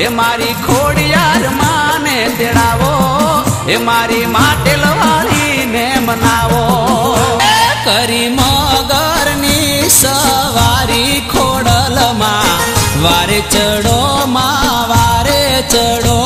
એ મારી ખોડિયાર માને તેડાવો, એ મારી માટેલ વાળીને મનાવો. કરી મગરની સવારી ખોડલમાં વારે ચડો માં વારે ચડો.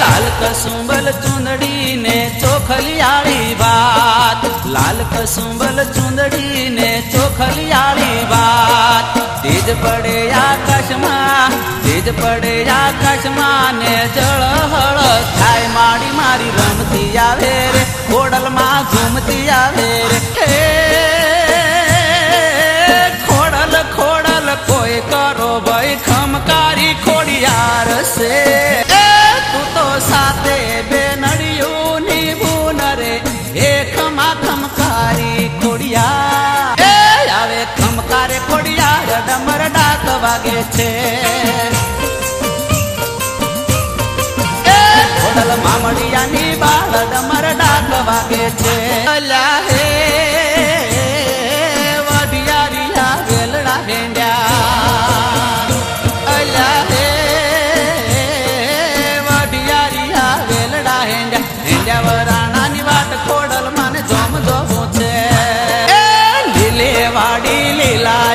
લાલ કસુંબલ ચુંદડીને ચોખલિયાળી વાત, લાલ કસુંબલ ચુંદડીને ચોખલિયાળી વાત. તેજ પડે આકાશમાં, તેજ પડે આકાશમાં ને જળહળ થાય. માડી મારી રમતી આવે રે, ખોડલમાં ઘૂમતી આવે રે. ખોડલ ખોડલ કોઈ કરો ભાઈ ખમકારી ખોડિયાર છે. તું તો સાથે બે નડિયું ની બૂન રે, એ ખમા ખમકારી ખોડિયાર. આવે ખમકારે ખોડિયાર ડમર ડાક વાગે છે. ખોડલ મામડિયાની બાળ ડમર ડાક વાગે છે. અલ્યા હે વઢિયારિયા વેલડા હેંડ્યા, અલ્યા હે વઢિયારિયા વેલડા હેંડ્યા. હેંડ્યા વરાણાની વાટ ખોડલ મને જોમ જોવું છે. લીલે વાડી લીલા